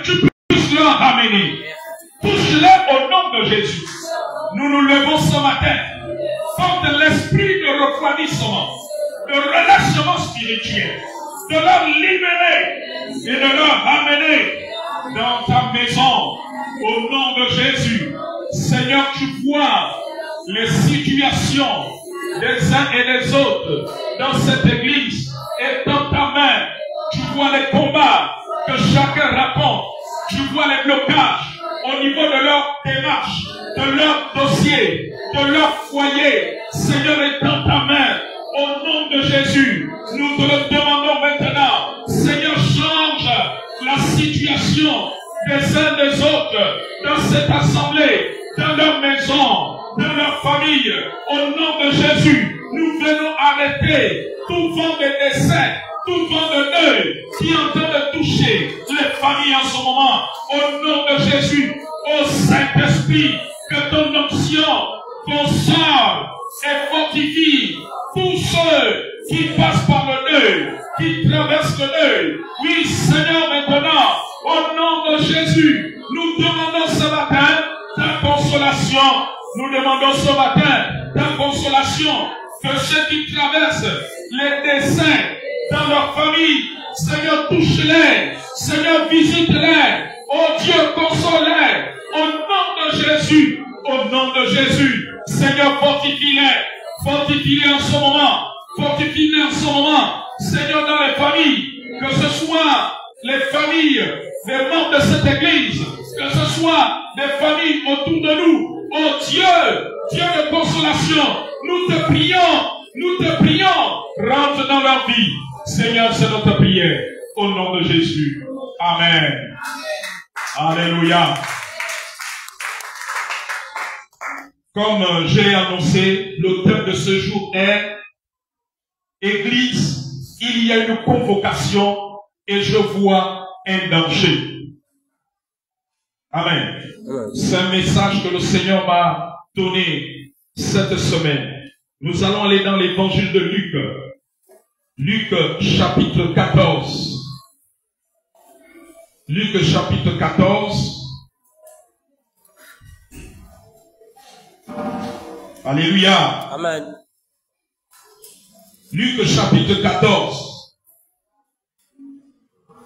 tu puisses leur ramener. Touche-les au nom de Jésus. Nous nous levons ce matin. Porte l'esprit de refroidissement, de relâchement spirituel, de leur libérer et de leur ramener dans ta maison. Au nom de Jésus. Seigneur, tu vois les situations des uns et des autres dans cette église et dans ta main. Tu vois les combats que chacun raconte. Tu vois les blocages au niveau de leur démarche, de leur dossier, de leur foyer. Seigneur, est dans ta main. Au nom de Jésus, nous te le demandons maintenant. Seigneur, change la situation des uns des autres dans cette assemblée, dans leur maison, dans leur famille. Au nom de Jésus, nous venons arrêter tout vent de décès, tout vent de deuil qui est en train de toucher les familles en ce moment. Au nom de Jésus, ô Saint-Esprit, que ton onction console et fortifie tous ceux qui passent par le deuil, qui traversent le deuil. Oui, Seigneur, maintenant, au nom de Jésus, nous demandons ce matin ta consolation. Nous demandons ce matin ta consolation. Que ceux qui traversent les desseins dans leur famille, Seigneur, touche-les. Seigneur, visite-les. Oh Dieu, console-les. Au nom de Jésus. Au nom de Jésus. Seigneur, fortifie-les. Fortifie-les en ce moment. Fortifie-les en ce moment. Seigneur, dans les familles, que ce soit les familles des membres de cette église, que ce soit des familles autour de nous. Oh Dieu, Dieu de consolation, nous te prions, rentre dans leur vie. Seigneur, c'est notre prière. Au nom de Jésus. Amen. Alléluia. Comme j'ai annoncé, le thème de ce jour est Église, il y a une convocation et je vois un danger. Amen. C'est un message que le Seigneur m'a donné cette semaine. Nous allons aller dans l'évangile de Luc. Luc chapitre 14. Luc chapitre 14. Alléluia. Amen. Luc chapitre 14.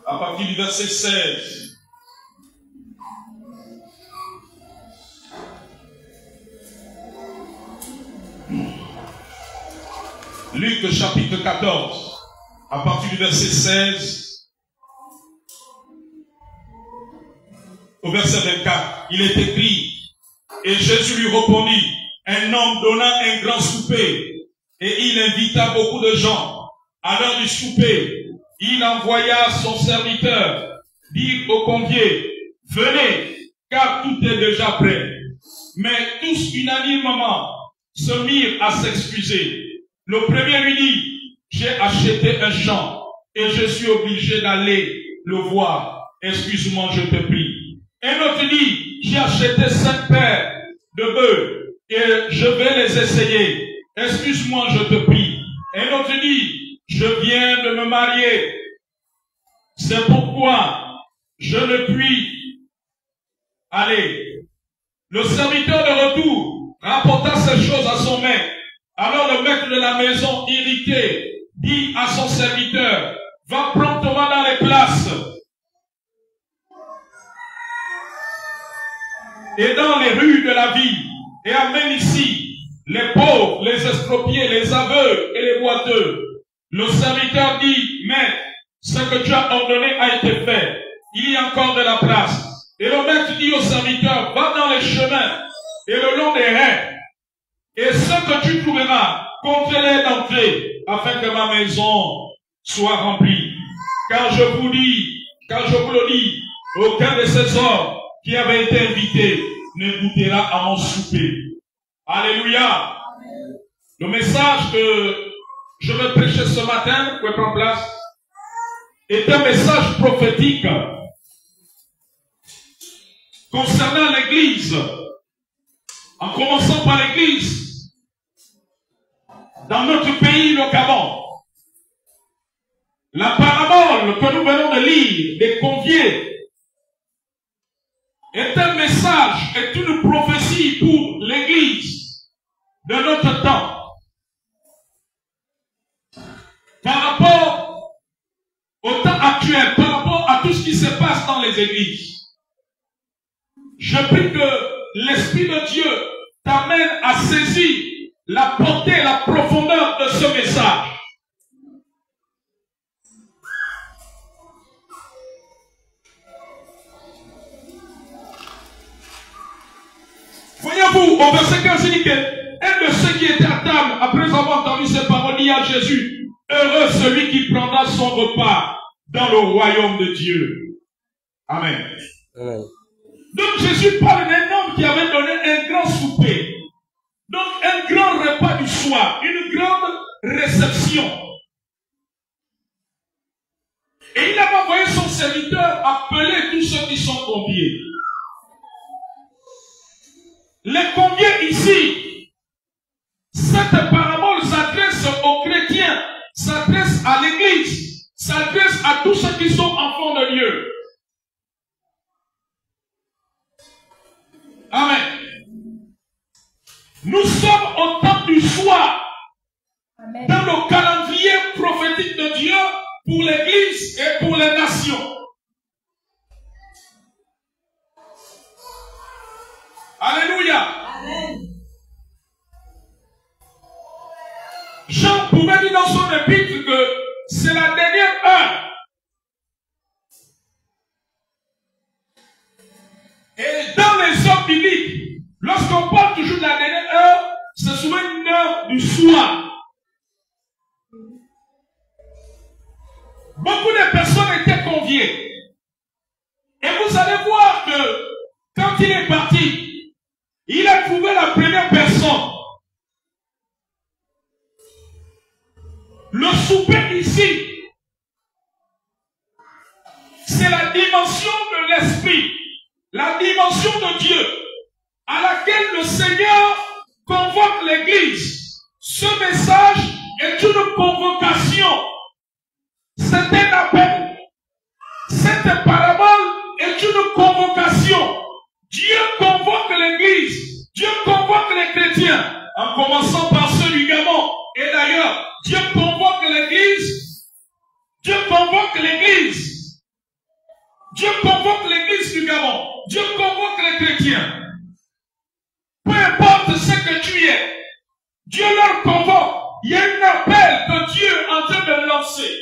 À partir du verset 16. Luc chapitre 14, à partir du verset 16 au verset 24, il est écrit, et Jésus lui répondit, un homme donna un grand souper, et il invita beaucoup de gens. À l'heure du souper, il envoya son serviteur dire aux conviés, venez, car tout est déjà prêt. Mais tous unanimement se mirent à s'excuser. Le premier lui dit, j'ai acheté un champ et je suis obligé d'aller le voir. Excuse-moi, je te prie. Un autre dit, j'ai acheté 5 paires de bœufs et je vais les essayer. Excuse-moi, je te prie. Un autre dit, je viens de me marier. C'est pourquoi je ne puis aller. Le serviteur de retour rapporta ces choses à son maître. Alors le maître de la maison, irrité, dit à son serviteur, va promptement dans les places et dans les rues de la ville et amène ici les pauvres, les estropiés, les aveugles et les boiteux. Le serviteur dit, maître, ce que tu as ordonné a été fait. Il y a encore de la place. Et le maître dit au serviteur, va dans les chemins et le long des haies. Et ce que tu trouveras, compte-les d'entrée, afin que ma maison soit remplie. Car je vous le dis, aucun de ces hommes qui avaient été invités ne goûtera à mon souper. Alléluia. Le message que je vais prêcher ce matin, vous pouvez prendre place, est un message prophétique concernant l'Église. En commençant par l'Église, dans notre pays, le Gabon. La parabole que nous venons de lire, des conviés, est un message, est une prophétie pour l'Église de notre temps. Par rapport au temps actuel, par rapport à tout ce qui se passe dans les églises. Je prie que l'Esprit de Dieu t'amène à saisir la portée, la profondeur de ce message. Voyez-vous, au verset 15, il dit que un de ceux qui étaient à table, après avoir entendu ces paroles, dit à Jésus, heureux celui qui prendra son repas dans le royaume de Dieu. Amen. Amen. Donc Jésus parle d'un homme qui avait donné un grand souper. Donc un grand repas du soir, une grande réception. Et il a envoyé son serviteur appeler tous ceux qui sont conviés. Les conviés ici, cette parabole s'adresse aux chrétiens, s'adresse à l'Église, s'adresse à tous ceux qui sont enfants de Dieu. Amen. Nous sommes au temps du soir. Amen. Dans le calendrier prophétique de Dieu pour l'Église et pour les nations. Alléluia. Amen. Jean pouvait dire dans son épître que c'est la dernière heure. Et dans les hommes bibliques, lorsqu'on parle toujours de la dernière heure, c'est souvent une heure du soir. Beaucoup de personnes étaient conviées. Et vous allez voir que quand il est parti, il a trouvé la première personne. Le souper ici, c'est la dimension de l'esprit, la dimension de Dieu, à laquelle le Seigneur convoque l'Église. Ce message est une convocation. C'est un appel. Cette parabole est une convocation. Dieu convoque l'Église. Dieu convoque les chrétiens. En commençant par ceux du Gabon. Et d'ailleurs, Dieu convoque l'Église. Dieu convoque l'Église. Dieu convoque l'Église du Gabon. Dieu convoque les chrétiens. Peu importe ce que tu es, Dieu leur convoque. Il y a un appel que Dieu est en train de lancer.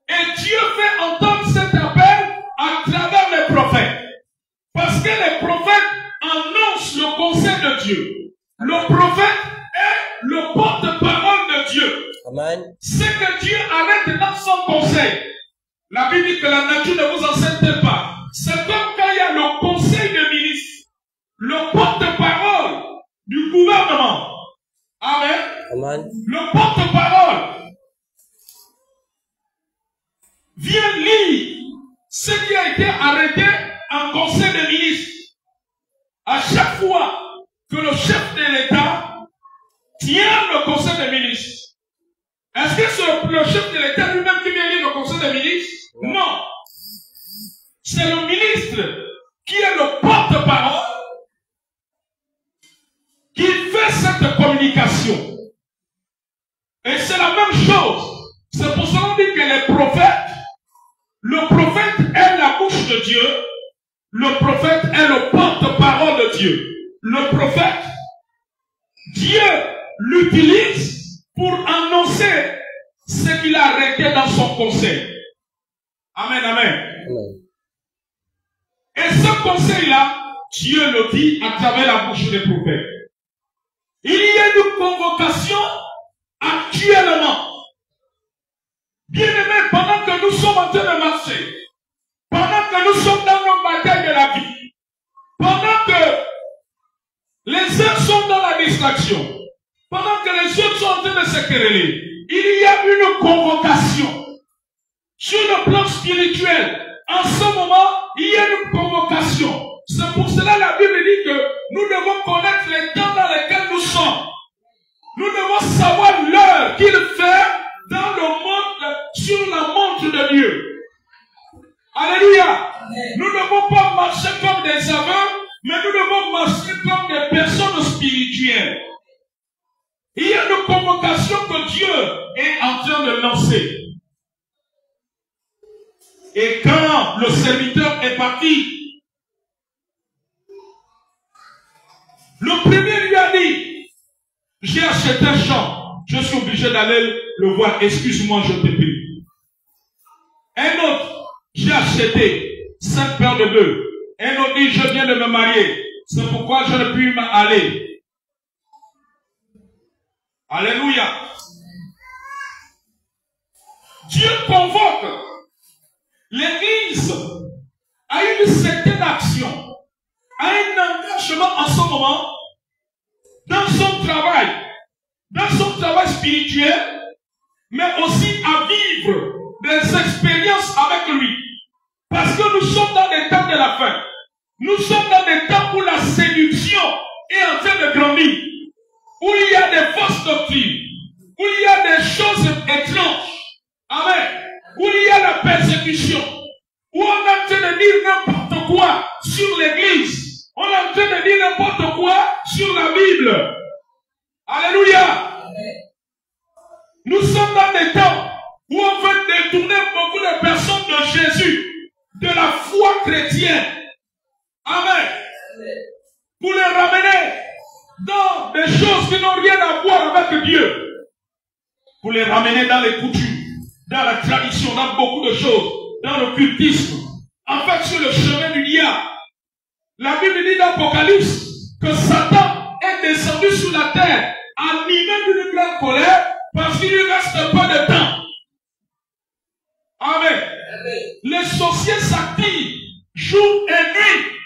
Et Dieu fait entendre cet appel à travers les prophètes. Parce que les prophètes annoncent le conseil de Dieu. Le prophète est le porte-parole de Dieu. Amen. Ce que Dieu arrête dans son conseil. La Bible dit que la nature ne vous enseigne pas. C'est comme quand il y a le conseil de ministre, le porte-parole du gouvernement. Amen. Amen. Le porte-parole vient lire ce qui a été arrêté en conseil de ministre. À chaque fois que le chef de l'État tient le conseil des ministres, est-ce que c'est le chef de l'État lui-même qui vient lire le conseil des ministres? Non. C'est le ministre qui est le porte-parole qui fait cette communication. Et c'est la même chose. C'est pour ça qu'on dit que les prophètes, le prophète est la bouche de Dieu, le prophète est le porte-parole de Dieu. Le prophète, Dieu l'utilise pour annoncer ce qu'il a arrêté dans son conseil. Amen, amen. Amen. Et ce conseil-là, Dieu le dit à travers la bouche des prophètes. Il y a une convocation actuellement. Bien-aimés, pendant que nous sommes en train de marcher, pendant que nous sommes dans nos batailles de la vie, pendant que les uns sont dans la distraction, pendant que les autres sont en train de se quereller, il y a une convocation. Sur le plan spirituel, en ce moment, il y a une convocation. C'est pour cela que la Bible dit que nous devons connaître les temps dans lesquels nous sommes. Nous devons savoir l'heure qu'il fait dans le monde, sur la montre de Dieu. Alléluia. Nous ne devons pas marcher comme des aveugles, mais nous devons marcher comme des personnes spirituelles. Il y a une convocation que Dieu est en train de lancer. Et quand le serviteur est parti, le premier lui a dit, j'ai acheté un champ, je suis obligé d'aller le voir, excuse-moi, je te prie. Un autre, j'ai acheté 5 paires de bœufs. Un autre dit, je viens de me marier, c'est pourquoi je ne puis aller. Alléluia. Dieu convoque l'Église à une certaine action, à un engagement en ce moment, dans son travail spirituel, mais aussi à vivre des expériences avec lui. Parce que nous sommes dans les temps de la fin. Nous sommes dans des temps où la séduction est en train de grandir. Où il y a des fausses doctrines, où il y a des choses étranges, amen, où il y a la persécution, où on est en train de dire n'importe quoi sur l'Église, on est en train de dire n'importe quoi sur la Bible. Alléluia. Nous sommes dans des temps où on veut détourner beaucoup de personnes de Jésus, de la foi chrétienne, amen, pour les ramener dans des choses qui n'ont rien à voir avec Dieu, pour les ramener dans les coutumes, dans la tradition, dans beaucoup de choses, dans le cultisme, en fait sur le chemin du diable. La Bible dit dans l'Apocalypse que Satan est descendu sur la terre, animé d'une grande colère, parce qu'il lui reste peu de temps. Amen. Les sorciers s'activent jour et nuit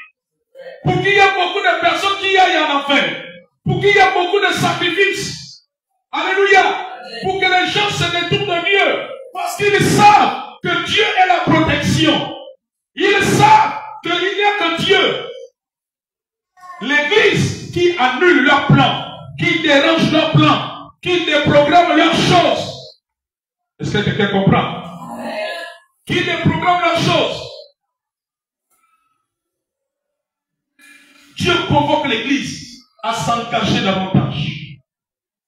pour qu'il y ait beaucoup de personnes qui aillent en enfer. Pour qu'il y ait beaucoup de sacrifices. Alléluia. Pour que les gens se détournent de Dieu. Parce qu'ils savent que Dieu est la protection. Ils savent qu'il n'y a que Dieu. L'Église qui annule leurs plans, qui dérange leurs plans, qui déprogramme leurs choses. Est-ce que quelqu'un comprend? Qui déprogramme leurs choses. Dieu convoque l'Église à s'engager davantage,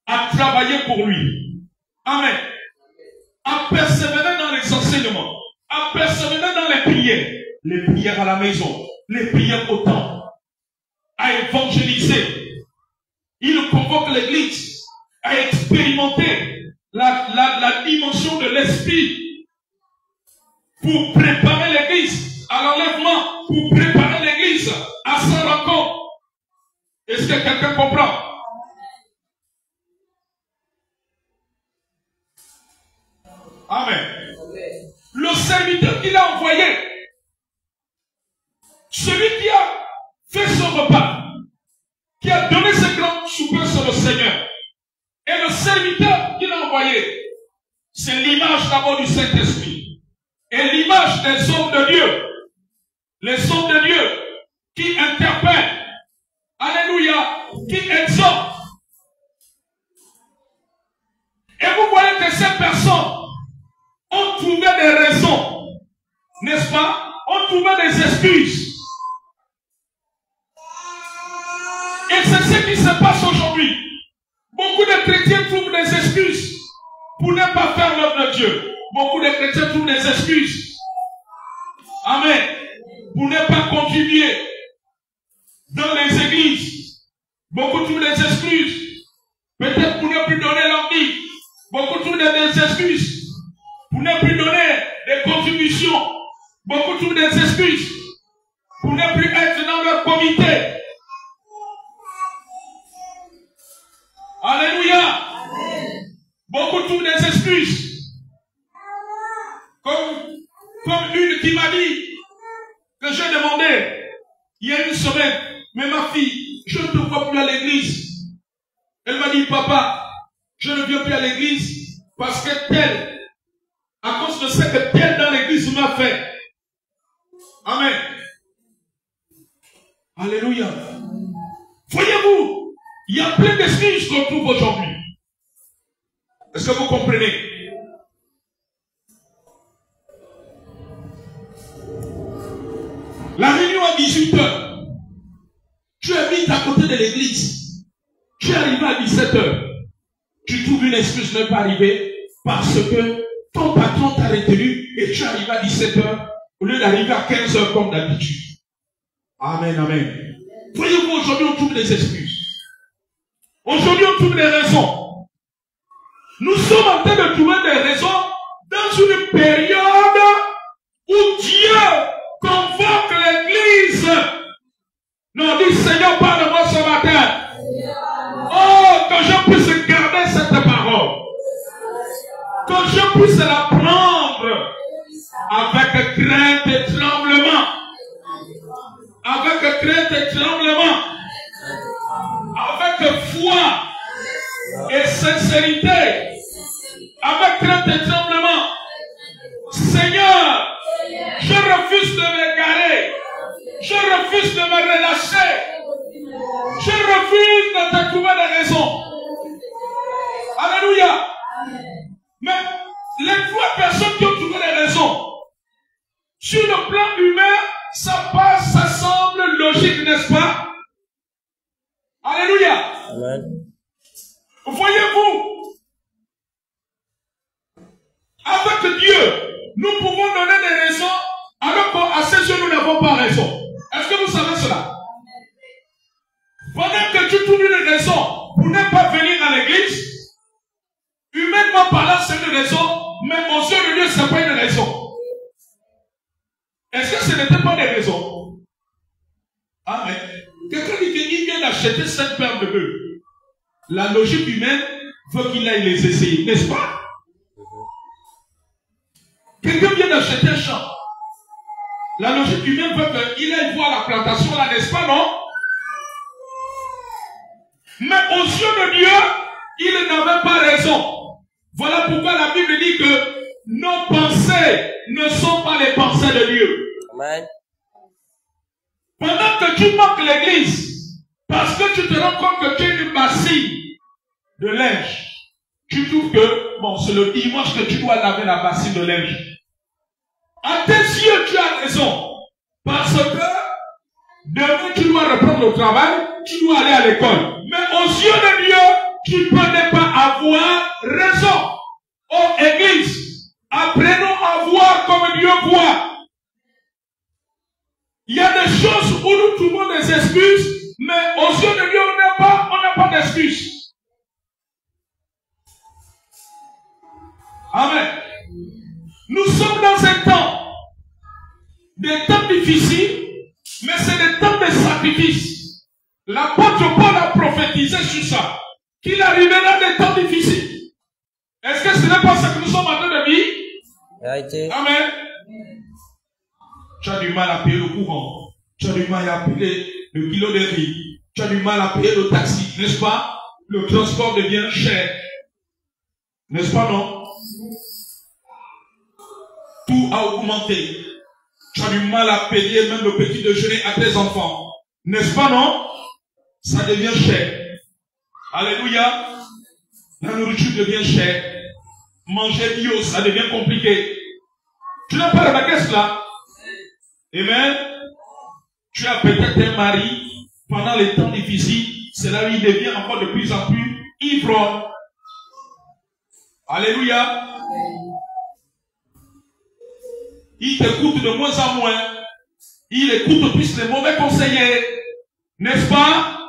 à travailler pour lui. Amen. À persévérer dans les enseignements, à persévérer dans les prières à la maison, les prières au temple, à évangéliser. Il convoque l'Église à expérimenter la dimension de l'Esprit pour préparer l'Église à l'enlèvement, pour préparer l'Église à sa rencontre. Est-ce que quelqu'un comprend? Amen. Le serviteur qu'il a envoyé, celui qui a fait son repas, qui a donné ce grand souper sur le Seigneur, et le serviteur qu'il a envoyé, c'est l'image d'abord du Saint-Esprit, et l'image des hommes de Dieu, les hommes de Dieu qui interpellent. Alléluia, qui exhorte. Et vous voyez que ces personnes ont trouvé des raisons, n'est-ce pas? Ont trouvé des excuses. Et c'est ce qui se passe aujourd'hui. Beaucoup de chrétiens trouvent des excuses pour ne pas faire l'œuvre de Dieu. Beaucoup de chrétiens trouvent des excuses. Amen. Pour ne pas contribuer dans les églises. Beaucoup trouvent des excuses. Peut-être pour ne plus donner leur vie. Beaucoup trouvent des excuses. Pour ne plus donner des contributions. Beaucoup trouvent des excuses. Pour ne plus être dans leur comité. Alléluia. Beaucoup trouvent des excuses. Comme une qui m'a dit que j'ai demandé il y a une semaine, mais ma fille, je ne te vois plus à l'église. Elle m'a dit, papa, je ne viens plus à l'église parce que tel, à cause de ce que tel dans l'église m'a fait. Amen. Alléluia. Voyez-vous, il y a plein d'excuses qu'on trouve aujourd'hui. Est-ce que vous comprenez? La réunion a à 18 heures. Tu habites à côté de l'église. Tu es arrivé à 17 heures. Tu trouves une excuse de ne pas arriver parce que ton patron t'a retenu et tu es arrivé à 17 heures au lieu d'arriver à 15 heures comme d'habitude. Amen, amen. Voyez-vous, aujourd'hui on trouve des excuses. Aujourd'hui on trouve des raisons. Nous sommes en train de trouver des raisons dans une période où Dieu convoque l'église. Non, dis Seigneur, parle-moi ce matin. Oh, que je puisse garder cette parole. Que je puisse la prendre avec crainte et tremblement. Avec crainte et tremblement. Avec foi et sincérité. Avec crainte et tremblement. Seigneur, je refuse de m'égarer. Je refuse de me relâcher. Je refuse de te trouver des raisons. Alléluia. Mais les trois personnes qui ont trouvé des raisons, sur le plan humain, ça passe, ça semble logique, n'est-ce pas? Alléluia. Amen. Voyez-vous, avec Dieu, nous pouvons donner des raisons alors qu'à ses yeux, nous n'avons pas raison. Est-ce que vous savez cela? Pendant que tu trouves une raison pour ne pas venir à l'église, humainement parlant, c'est une raison, mais aux yeux de Dieu, ce n'est pas une raison. Est-ce que ce n'était pas des raisons? Amen. Quelqu'un dit qu'il vient d'acheter 7 paires de bœufs. La logique humaine veut qu'il aille les essayer, n'est-ce pas? Quelqu'un vient d'acheter un champ. La logique humaine veut qu'il aille voir la plantation là, n'est-ce pas, non? Mais aux yeux de Dieu, il n'avait pas raison. Voilà pourquoi la Bible dit que nos pensées ne sont pas les pensées de Dieu. Amen. Pendant que tu manques l'église, parce que tu te rends compte que tu es une bassine de linge, tu trouves que, bon, c'est le dimanche que tu dois laver la bassine de linge. À tes yeux, tu as raison. Parce que demain, tu dois reprendre le travail, tu dois aller à l'école. Mais aux yeux de Dieu, tu ne peux pas avoir raison. Oh, Église, apprenons à voir comme Dieu voit. Il y a des choses où nous trouvons des excuses, mais aux yeux de Dieu, on n'a pas d'excuses. Amen. Nous sommes dans un temps, des temps difficiles, mais c'est des temps de sacrifice. L'apôtre Paul a prophétisé sur ça, qu'il arrivera des temps difficiles. Est-ce que ce n'est pas ça que nous sommes en train de vivre? Amen. Tu as du mal à payer le courant. Tu as du mal à payer le kilo de riz. Tu as du mal à payer le taxi, n'est-ce pas? Le transport devient cher. N'est-ce pas, non? Tout a augmenté. Tu as du mal à payer même le petit déjeuner à tes enfants. N'est-ce pas, non? Ça devient cher. Alléluia. La nourriture devient chère. Manger bio, ça devient compliqué. Tu n'as pas remarqué cela? Amen. Tu as peut-être un mari pendant les temps difficiles. C'est là où il devient encore de plus en plus ivre. Alléluia. Il t'écoute de moins en moins. Il écoute plus les mauvais conseillers. N'est-ce pas?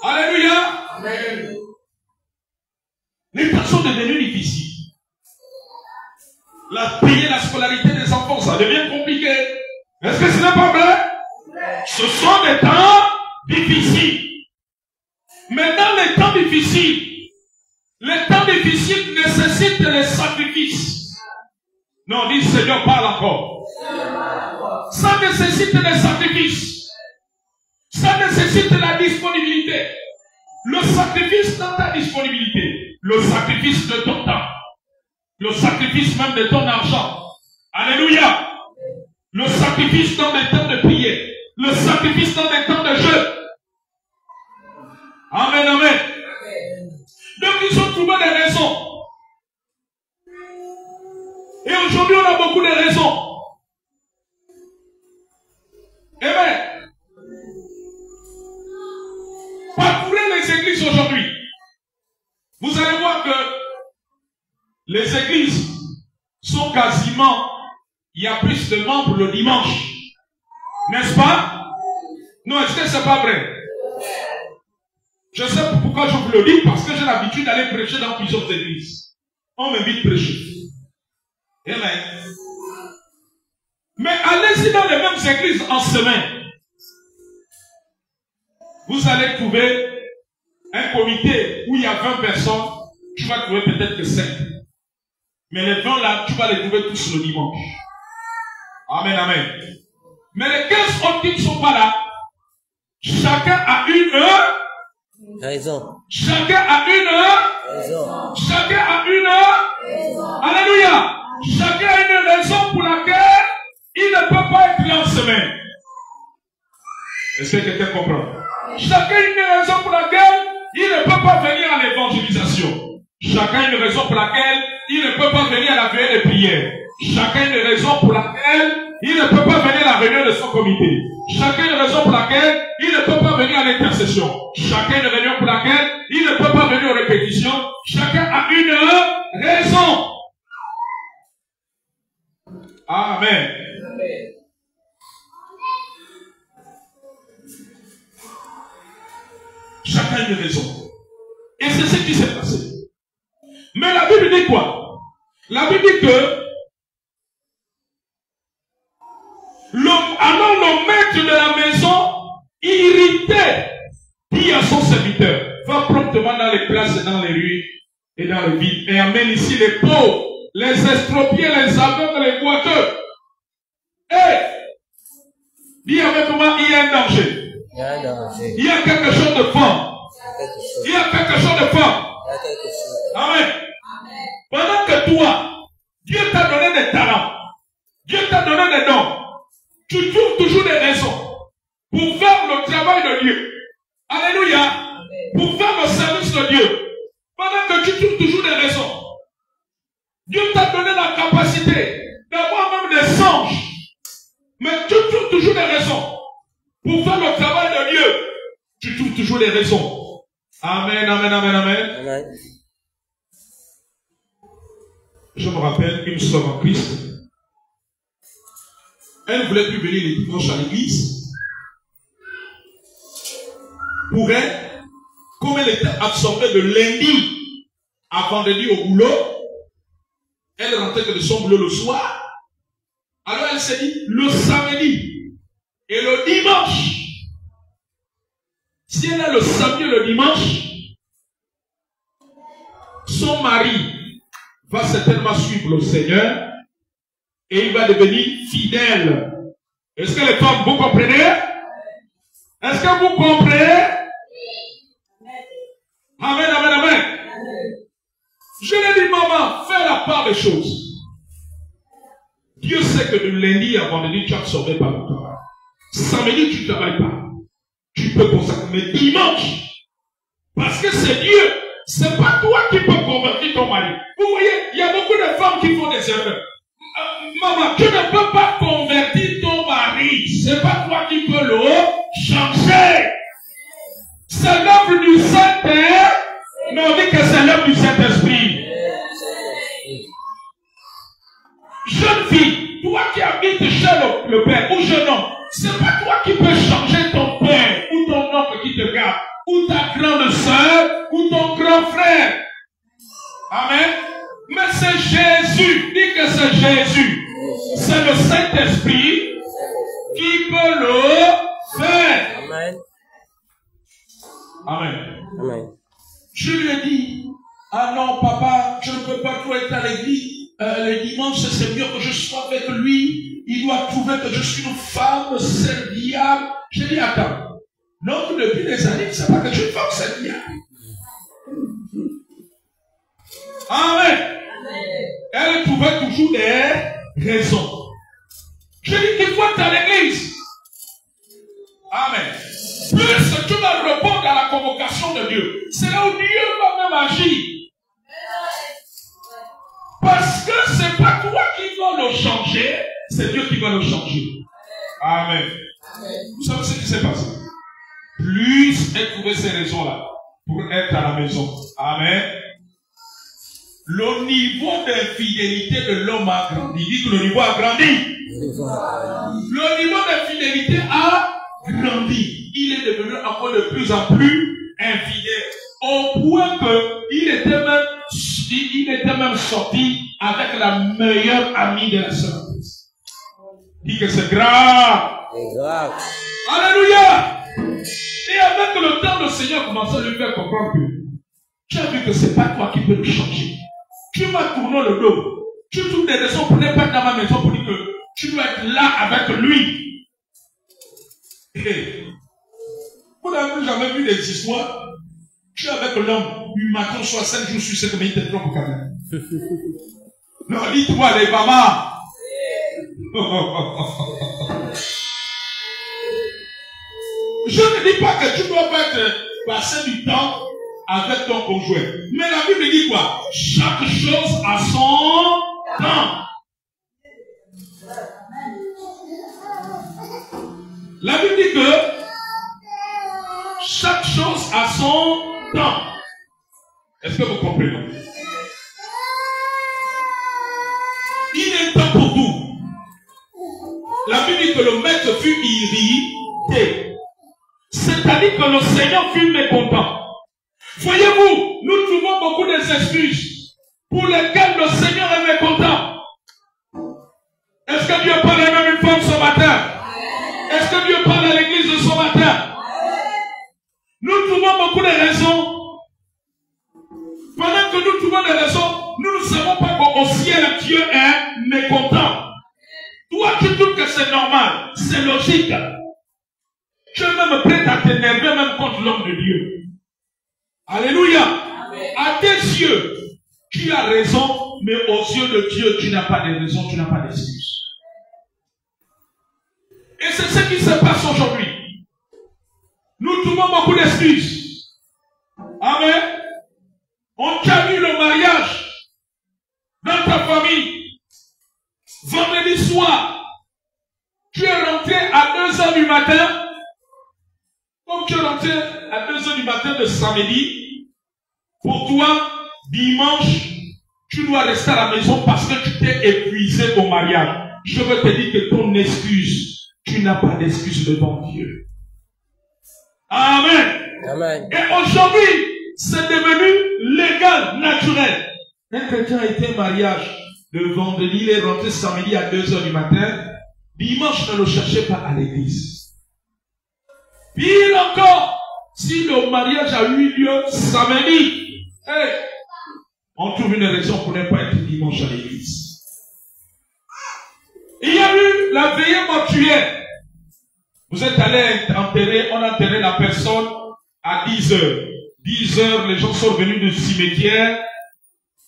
Alléluia. Amen. Les temps sont devenus difficiles. Payer la scolarité des enfants, ça devient compliqué. Est-ce que ce n'est pas vrai? Ce sont des temps difficiles. Mais dans les temps difficiles nécessitent les sacrifices. Non, dis Seigneur, parle encore. Ça nécessite des sacrifices. Ça nécessite la disponibilité. Le sacrifice dans ta disponibilité. Le sacrifice de ton temps. Le sacrifice même de ton argent. Alléluia. Le sacrifice dans des temps de prière. Le sacrifice dans des temps de jeûne. Amen, amen. Donc ils ont trouvé des raisons. Et aujourd'hui on a beaucoup de raisons. Amen. églises aujourd'hui, vous allez voir que les églises sont quasiment, il y a plus de membres le dimanche. N'est-ce pas? Non, est-ce que c'est pas vrai? Je sais pourquoi je vous le dis, parce que j'ai l'habitude d'aller prêcher dans plusieurs églises. On m'invite prêcher. Amen. Mais allez-y dans les mêmes églises en semaine. Vous allez trouver un comité où il y a 20 personnes, tu vas trouver peut-être que 5. Mais les 20 là, tu vas les trouver tous le dimanche. Amen, amen. Mais les 15 autres qui ne sont pas là, chacun a une raison. Chacun a une raison. Chacun a une raison. Alléluia. Chacun a une raison pour laquelle il ne peut pas être là en semaine. Est-ce que quelqu'un comprend? Chacun a une raison pour laquelle il ne peut pas venir à l'évangélisation. Chacun a une raison pour laquelle il ne peut pas venir à la veillée de prière. Chacun a une raison pour laquelle il ne peut pas venir à la réunion de son comité. Chacun a une raison pour laquelle il ne peut pas venir à l'intercession. Chacun a une raison pour laquelle il ne peut pas venir aux répétitions. Chacun a une raison. Amen. Chacun a une raison. Et c'est ce qui s'est passé. Mais la Bible dit quoi? La Bible dit que alors le maître de la maison, irrité, dit à son serviteur, va promptement dans les places et dans les rues et dans les villes et amène ici les pauvres, les estropiés, les aveugles, les boiteux. Dis avec moi, il y a un danger. Il y a quelque chose de fort. Il y a quelque chose de fort. Amen. Pendant que toi, Dieu t'a donné des talents, Dieu t'a donné des dons, tu trouves toujours des raisons pour faire le travail de Dieu. Alléluia. Pour faire le service de Dieu. Pendant que tu trouves toujours des raisons. Dieu t'a donné la capacité d'avoir même des songes. Mais tu trouves toujours des raisons pour faire le travail de Dieu. Tu trouves toujours des raisons. Amen, amen, amen, amen. Amen. Je me rappelle une sœur en Christ. Elle ne voulait plus venir les dimanches à l'église. Pour elle, comme elle était absorbée de lundi à vendredi au boulot, elle rentrait que de son boulot le soir. Alors elle s'est dit, le samedi et le dimanche, si elle a le samedi et le dimanche, son mari va certainement suivre le Seigneur et il va devenir fidèle. Est-ce que les femmes, vous comprenez? Est-ce que vous comprenez? Amen, amen, amen. Je lui ai dit, maman, fais la part des choses. Dieu sait que de lundi à vendredi, tu as absorbé par le travail. Samedi, tu ne travailles pas. Tu peux consacrer. Mais dimanche, parce que c'est Dieu, c'est pas toi qui peux convertir ton mari. Vous voyez, il y a beaucoup de femmes qui font des erreurs. Maman, tu ne peux pas convertir ton mari. C'est pas toi qui peux le changer. C'est l'œuvre du Saint-Père. Mais on dit que c'est l'œuvre du Saint-Esprit. Jeune fille, toi qui habites chez le Père ou jeune homme, c'est pas toi qui peux changer ton père ou ton oncle qui te garde, ou ta grande soeur ou ton grand frère. Amen. Mais c'est Jésus. Dis que c'est Jésus. C'est le Saint-Esprit qui peut le faire. Amen. Amen. Amen. Je lui ai dit, ah non, papa, je ne peux pas trop être à l'église. Le dimanche, c'est mieux que je sois avec lui. Il doit trouver que je suis une femme serviable. J'ai dit, attends. Donc, depuis des années, tu ne sais pas que je suis une femme serviable. Amen. Elle trouvait toujours des raisons. Je dis qu'il faut être à l'église. Amen. Plus tu vas répondre à la convocation de Dieu, c'est là où Dieu va même agir. Parce que c'est pas toi qui vas le changer, c'est Dieu qui va le changer. Amen. Vous savez ce qui s'est passé? Plus elle trouvait ces raisons-là pour être à la maison. Amen. Le niveau d'infidélité de l'homme a grandi. Dites que le niveau a grandi. Le niveau d'infidélité a grandi. Il est devenu encore de plus en plus infidèle. Au point qu'il était même sorti avec la meilleure amie de la sœur. Dit que c'est grave. C'est grave. Alléluia. Et avec le temps, le Seigneur commençait à lui faire comprendre que tu as vu que c'est pas toi qui peux le changer. Tu m'as tourné le dos. Tu trouves des raisons pour ne pas être dans ma maison pour dire que tu dois être là avec lui. Et vous n'avez jamais vu des histoires. Tu es avec l'homme, du matin au soir, 5 jours sur 7, mais il te trompe quand même. Non, dis-toi les mamans. Je ne dis pas que tu dois pas passer du temps avec ton conjoint. Mais la Bible dit quoi? Chaque chose a son temps. La Bible dit que chaque chose a son temps. Est-ce que vous comprenez? Il est temps pour tout. La Bible dit que le maître fut irrité. C'est-à-dire que le Seigneur fut mécontent. Voyez-vous, nous trouvons beaucoup d'excuses pour lesquelles le Seigneur est mécontent. Est-ce que Dieu parle à même une femme ce matin? Est-ce que Dieu parle à l'église ce matin? Nous trouvons beaucoup de raisons. Pendant que nous trouvons des raisons, nous ne savons pas qu'au ciel, Dieu est mécontent. Toi, tu trouves que c'est normal, c'est logique. Tu es même prêt à t'énerver même contre l'homme de Dieu. Alléluia. Amen. À tes yeux, tu as raison, mais aux yeux de Dieu, tu n'as pas de raison, tu n'as pas d'excuse. Et c'est ce qui se passe aujourd'hui. Nous trouvons beaucoup d'excuses. Amen. On t'a vu le mariage dans ta famille. Vendredi soir, tu es rentré à 2h du matin. Comme tu es rentré à 2h du matin de samedi, pour toi, dimanche, tu dois rester à la maison parce que tu t'es épuisé au mariage. Je veux te dire que ton excuse, tu n'as pas d'excuse devant Dieu. Amen. Amen. Et aujourd'hui, c'est devenu légal, naturel. Un chrétien a été mariage le vendredi, il est rentré samedi à 2h du matin. Dimanche, ne le cherchez pas à l'église. Pire encore, si le mariage a eu lieu samedi, on trouve une raison pour ne pas être dimanche à l'église. Il y a eu la veillée mortuaire. Vous êtes allé enterrer, on a enterré la personne à 10h. 10h, les gens sont venus du cimetière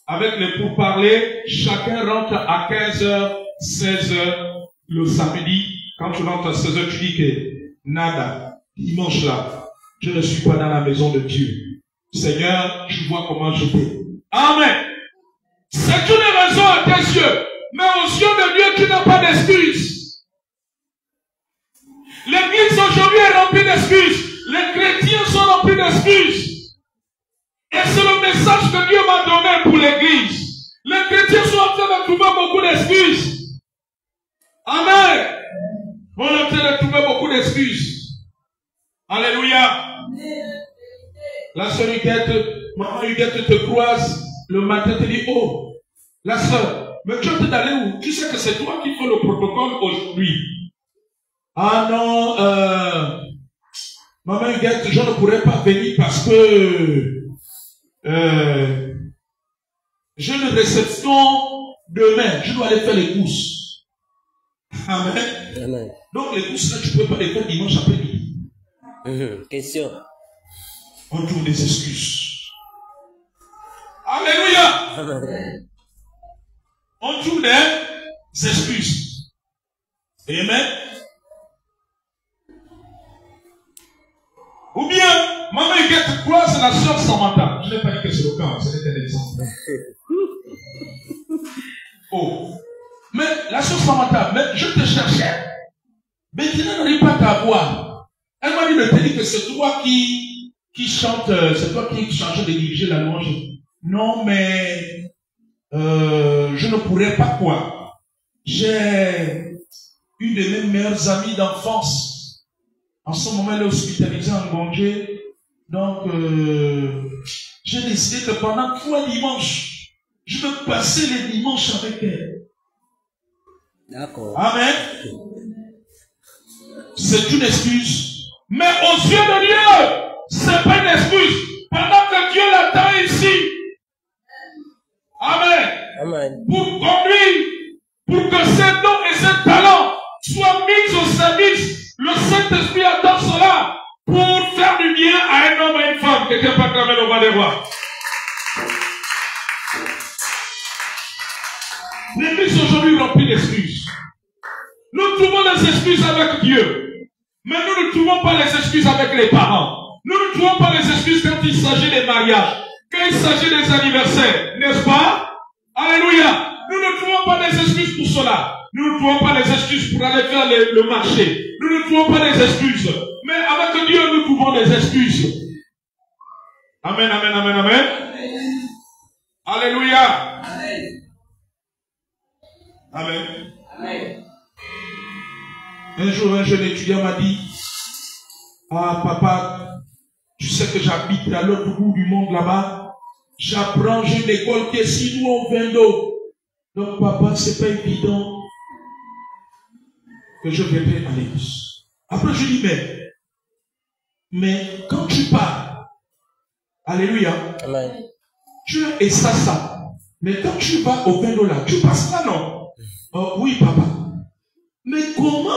avec les pourparlers. Chacun rentre à 15h, 16h le samedi. Quand tu rentres à 16h, tu dis que nada. Dimanche là, je ne suis pas dans la maison de Dieu. Seigneur, tu vois comment je fais. Amen. C'est une raison à tes yeux. Mais aux yeux de Dieu, tu n'as pas d'excuses. L'église aujourd'hui est remplie d'excuses. Les chrétiens sont remplis d'excuses. Et c'est le message que Dieu m'a donné pour l'église. Les chrétiens sont en train de trouver beaucoup d'excuses. Amen. On est en train de trouver beaucoup d'excuses. Alléluia. La sœur Huguette, maman Huguette te croise le matin, te dit, oh, la sœur, mais tu es allé où? Tu sais que c'est toi qui fais le protocole aujourd'hui. Ah non, maman Huguette, je ne pourrais pas venir parce que j'ai une réception demain. Je dois aller faire les courses. Amen. Amen. Donc les courses là, tu ne peux pas les faire dimanche après-midi. Question. On trouve des excuses. Alléluia. Amen. On trouve des excuses. Amen. Ou bien, maman Huguette croise la sœur Samantha. Je n'ai pas dit que c'est le cas, c'était un exemple. Oh. Mais la sœur Samantha, mais je te cherchais. Mais tu n'arrives pas à t'avoir. Elle m'a dit de te dire que c'est toi qui qui chante, c'est toi qui es chargé de diriger la louange. Non, mais je ne pourrais pas quoi. J'ai une de mes meilleures amies d'enfance. En ce moment, elle est hospitalisée en Gongé. Donc, j'ai décidé que pendant 3 dimanches, je vais passer les dimanches avec elle. D'accord. Amen. C'est une excuse. Mais aux yeux de Dieu, c'est pas une excuse. Pendant que Dieu l'attend ici. Amen. Amen. Pour conduire, pour que ses dons et ses talents soient mis au service. Le Saint-Esprit attend cela pour faire du bien à un homme et une femme. Quelqu'un peut acclamer le roi des rois. L'église aujourd'hui remplie d'excuses. Nous trouvons les excuses avec Dieu. Mais nous ne trouvons pas les excuses avec les parents. Nous ne trouvons pas les excuses quand il s'agit des mariages. Quand il s'agit des anniversaires. N'est-ce pas? Alléluia. Nous ne trouvons pas les excuses pour cela. Nous ne trouvons pas les excuses pour aller faire le marché. Nous ne trouvons pas les excuses. Mais avec Dieu, nous trouvons des excuses. Amen, amen, amen, amen. Alléluia. Amen. Amen. Un jour, un jeune étudiant m'a dit, ah papa, tu sais que j'habite à l'autre bout du monde là-bas. J'apprends, j'ai une école qui est si loin au Vendo. Donc papa, c'est pas évident que je viendrai à l'église. Après je dis, mais quand tu pars, alléluia, Amen. tu es ça. Mais quand tu vas au Vendo là, tu passes là, non? Oui papa. Mais comment?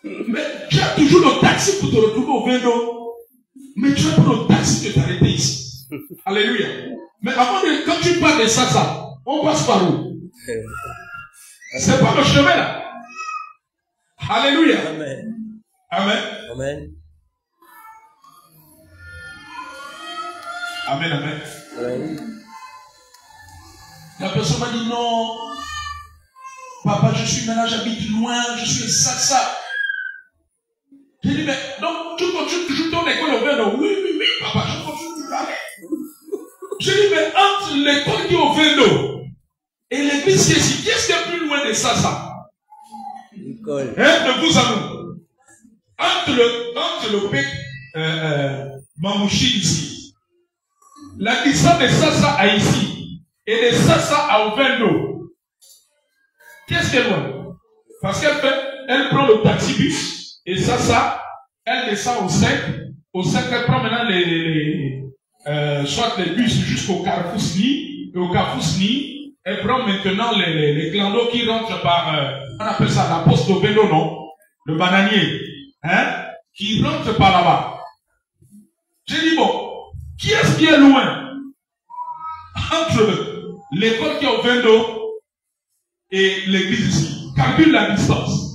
Mais tu as toujours le taxi pour te retrouver au Vendo. Mais tu as pas le taxi de t'arrêter ici. Alléluia. Mais avant de, quand tu pars de ça, on passe par où? C'est pas le chemin là. Alléluia. Amen. Amen. Amen. Amen, amen. Amen. La personne m'a dit non. Papa, je suis maintenant, j'habite loin, je suis ça. J'ai dit, mais donc tu continues toujours ton école au Vendo? Oui, papa, je continue toujours aller. J'ai dit, mais entre l'école qui est au Vendo et l'église qui est ici, qu'est-ce qui est plus loin de ça? L'école. De vous à nous. Entre le bec Mamouchi ici, la distance de ça à ici et de ça à au Vendo. Qu'est-ce qu'elle voit? Parce elle prend le taxi-bus et ça, elle descend au 5. Au 5, elle prend maintenant soit les bus jusqu'au Carrefour Sni. Et au Carrefour Sni, elle prend maintenant les clandos qui rentrent par, on appelle ça la poste au Vendo, non? Le bananier. Hein? Qui rentrent par là-bas. J'ai dit, bon, qui est-ce qui est loin? Entre l'école qui est au Vendo et l'église ici. Calcule la distance.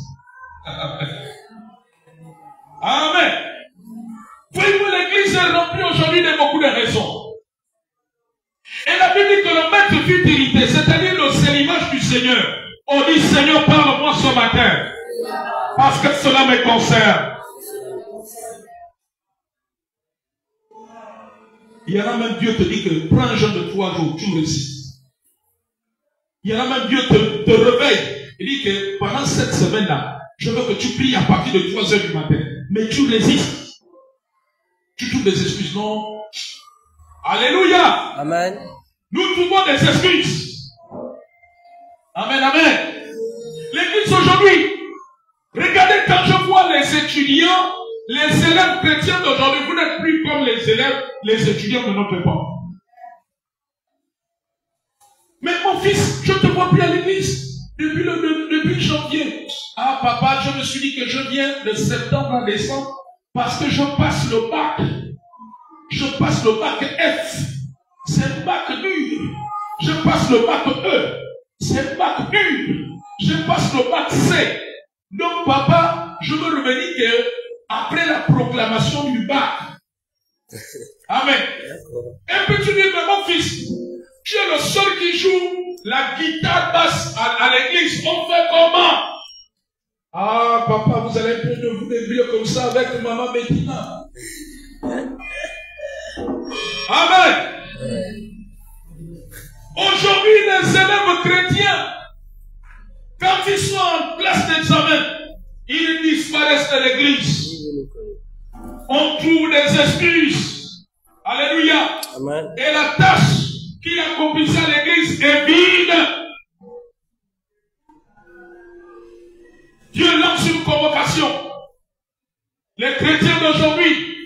Amen. Voyez-vous, l'église est remplie aujourd'hui de beaucoup de raisons. Et la Bible dit que le maître fut irrité, c'est-à-dire c'est l'image du Seigneur. On dit, Seigneur, parle-moi ce matin. Parce que cela me concerne. Il y en a même Dieu te dit que prends un jeûne de 3 jours, tu résistes. Il y en a même Dieu te réveille. Il dit que pendant cette semaine-là, je veux que tu pries à partir de 3 heures du matin. Mais tu résistes. Tu trouves des excuses, non? Alléluia. Amen. Nous trouvons des excuses. Amen, amen. L'église aujourd'hui, regardez quand je vois les étudiants, les élèves chrétiens d'aujourd'hui, vous n'êtes plus comme les élèves, les étudiants de notre époque. Mais mon fils, je ne te vois plus à l'église depuis janvier. Ah papa, je me suis dit que je viens de septembre à décembre parce que je passe le bac. Je passe le bac F. C'est un bac dur. Je passe le bac E. C'est un bac dur. Je passe le bac C. Donc papa, je veux revenir que après la proclamation du bac. Amen. Et puis tu dis, mais mon fils, tu es le seul qui joue la guitare basse à l'église. On fait comment? Ah, papa, vous allez un peu de vous débrouiller comme ça avec maman Bettina. Amen. Aujourd'hui, les élèves chrétiens, quand ils sont en classe d'examen, ils disparaissent de l'église. On trouve des excuses. Alléluia. Amen. Et la tâche qu'il accomplissait à l'église est vide. Dieu lance une convocation. Les chrétiens d'aujourd'hui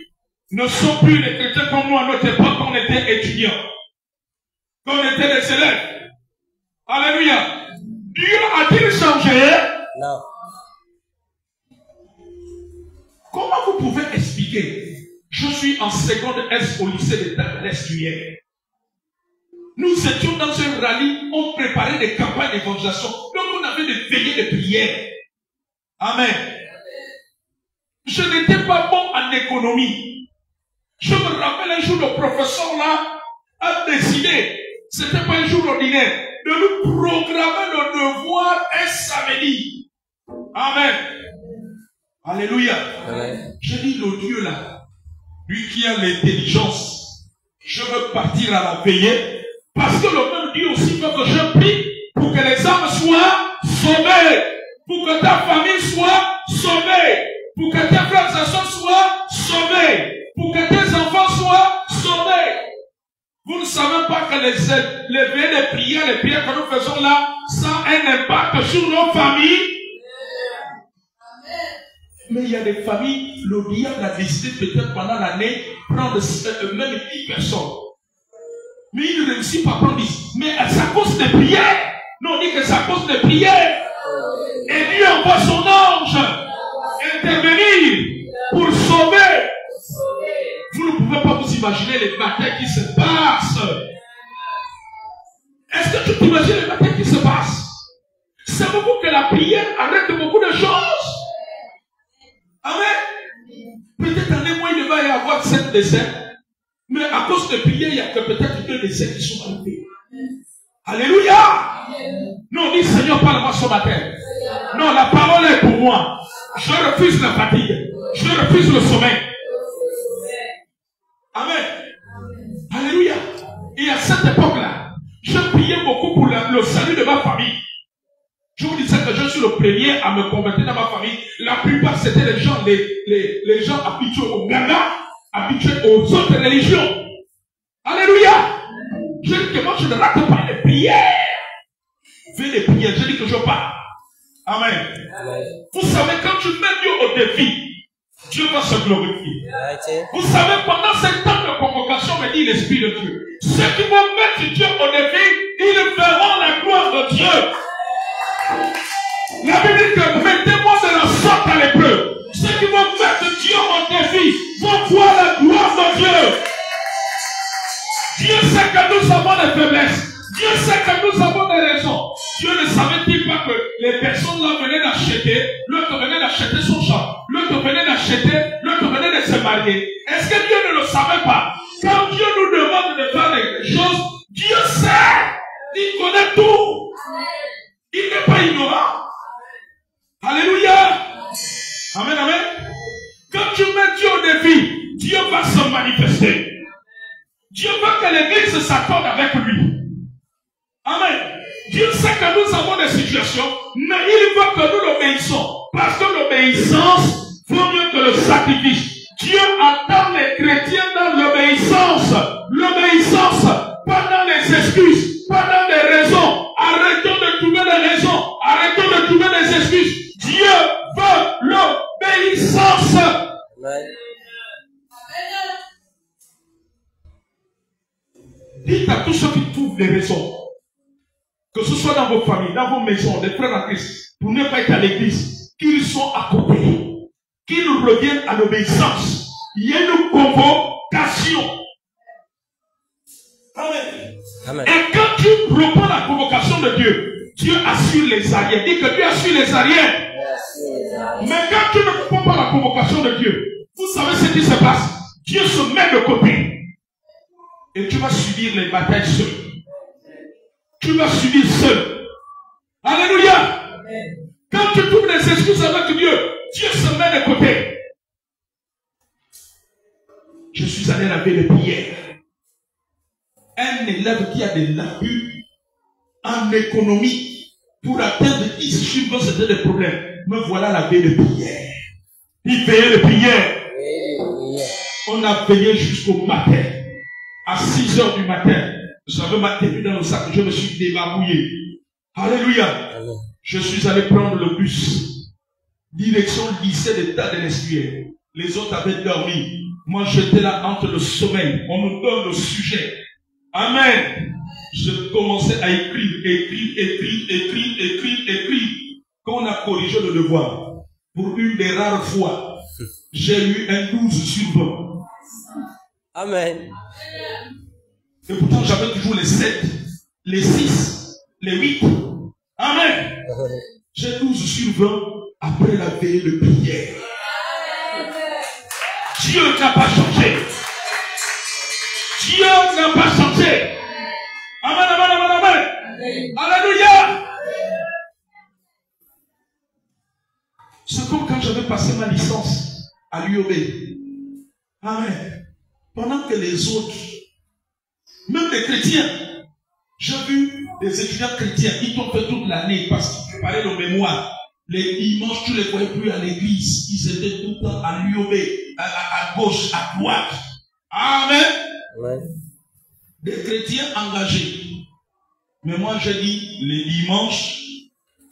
ne sont plus les chrétiens comme nous à notre époque quand on était étudiants, quand on était des élèves. Alléluia. Dieu a-t-il changé? Non. Comment vous pouvez expliquer? Je suis en seconde S au lycée d'État de l'Est hier. Nous étions dans un rallye, on préparait des campagnes d'évangélisation, donc on avait des veillées de prière. Amen. Je n'étais pas bon en économie. Je me rappelle un jour, le professeur là a décidé, c'était pas un jour ordinaire, de nous programmer le devoir un samedi. Amen. Alléluia. Amen. Je dis le Dieu là, lui qui a l'intelligence, je veux partir à la veillée, parce que le même Dieu aussi veut que je prie pour que les âmes soient sauvées, pour que ta famille soit sauvée, pour que tes frères et sœurs soient sauvés, pour que tes enfants soient sauvés. Vous ne savez pas que les veillées de prières, les prières que nous faisons là, ça a un impact sur nos familles. Mais il y a des familles, le diable a décidé peut-être pendant l'année prendre même 10 personnes. Mais il ne réussit pas à prendre 10. Mais c'est à cause des prières. Non, on dit que c'est à cause des prières. Et Dieu envoie son ange intervenir pour sauver. Vous ne pouvez pas vous imaginer les batailles qui se passent. Est-ce que tu t'imagines les batailles qui se passent? Savez-vous que la prière arrête beaucoup de choses? Amen. Peut-être en un mois, il va y avoir 7 décès. Mais à cause de prière, il y a que peut-être 2 décès qui sont arrivés. Alléluia. Non, on dit Seigneur, parle-moi ce matin. Non, la parole est pour moi. Je refuse la fatigue. Je refuse le sommeil. Amen. Alléluia. Et à cette époque-là, je priais beaucoup pour le salut de ma famille. Je vous disais que je suis le premier à me convertir dans ma famille. La plupart, c'était les gens, les gens habitués au gaga, habitués aux autres religions. Alléluia. Je dis que moi, je ne rate pas les prières. Fais les prières, je dis que je pars. Amen. Amen. Vous savez, quand tu mets Dieu au défi, Dieu va se glorifier. Vous savez, pendant ce temps de convocation, me dit l'Esprit de Dieu, ceux qui vont mettre Dieu au défi, ils verront la gloire de Dieu. La Bible dit que mettez-moi de la sorte à l'épreuve. Ceux qui vont mettre Dieu au défi vont voir la gloire de Dieu. Dieu sait que nous avons des faiblesses. Dieu sait que nous avons des raisons. Dieu ne savait-il pas que les personnes là venaient d'acheter, l'autre venait d'acheter son champ, l'autre venait d'acheter, l'autre venait de se marier. Est-ce que Dieu ne le savait pas? Quand Dieu nous demande de faire des choses, Dieu sait. Il connaît tout. Il n'est pas ignorant. Alléluia. Amen, amen. Quand tu mets Dieu au défi, Dieu va se manifester. Dieu veut que l'Église s'accorde avec lui. Amen. Dieu sait que nous avons des situations, mais il veut que nous l'obéissons. Parce que l'obéissance vaut mieux que le sacrifice. Dieu attend les chrétiens dans l'obéissance. L'obéissance, pas dans les excuses, pas dans des raisons. Arrêtons de trouver des raisons. Arrêtons de trouver des excuses. Dieu veut l'obéissance. Amen. Dites à tous ceux qui trouvent des raisons, que ce soit dans vos familles, dans vos maisons, des frères en Christ, pour ne pas être à l'église, qu'ils sont à côté, qu'ils reviennent à l'obéissance. Il y a une convocation. Amen. Amen. Et quand tu reprends la convocation de Dieu, Dieu assure les arrières. Dis que Dieu assure les arrières. Mais quand tu ne reprends pas la convocation de Dieu, vous savez ce qui se passe. Dieu se met de côté. Et tu vas subir les batailles seul. Tu vas subir seul. Alléluia. Amen. Quand tu trouves des excuses avec Dieu, Dieu se met de côté. suis allé laver les prières. Un élève qui a des lacunes en économie pour atteindre 10 chiffres, c'était des problèmes. Me voilà laver les prières. Il payait les prières. On a payé jusqu'au matin. À 6 heures du matin. J'avais ma tenue dans le sac. Je me suis débarbouillé. Alléluia. Je suis allé prendre le bus. Direction lycée d'état de l'Estuaire. Les autres avaient dormi. Moi, j'étais là entre le sommeil. On me donne le sujet. Amen. Je commençais à écrire. Quand on a corrigé le devoir, pour une des rares fois, j'ai eu un 12 sur 20. Amen. Et pourtant, j'avais toujours les 7, les 6, les 8. Amen. J'ai 12 sur 20 après la veille de prière. Dieu n'a pas changé. Dieu n'a pas changé. Amen, amen, amen, amen. Alléluia. C'est comme quand j'avais passé ma licence à l'UOB. Amen. Pendant que les autres, même les chrétiens, j'ai vu des étudiants chrétiens, ils t'ont fait toute l'année parce qu'ils préparaient le mémoire. Les dimanches, tu ne les voyais plus à l'église. Ils étaient tout le temps à l'UOB, à gauche, à droite. Amen. Ouais. Des chrétiens engagés. Mais moi, j'ai dit, les dimanches,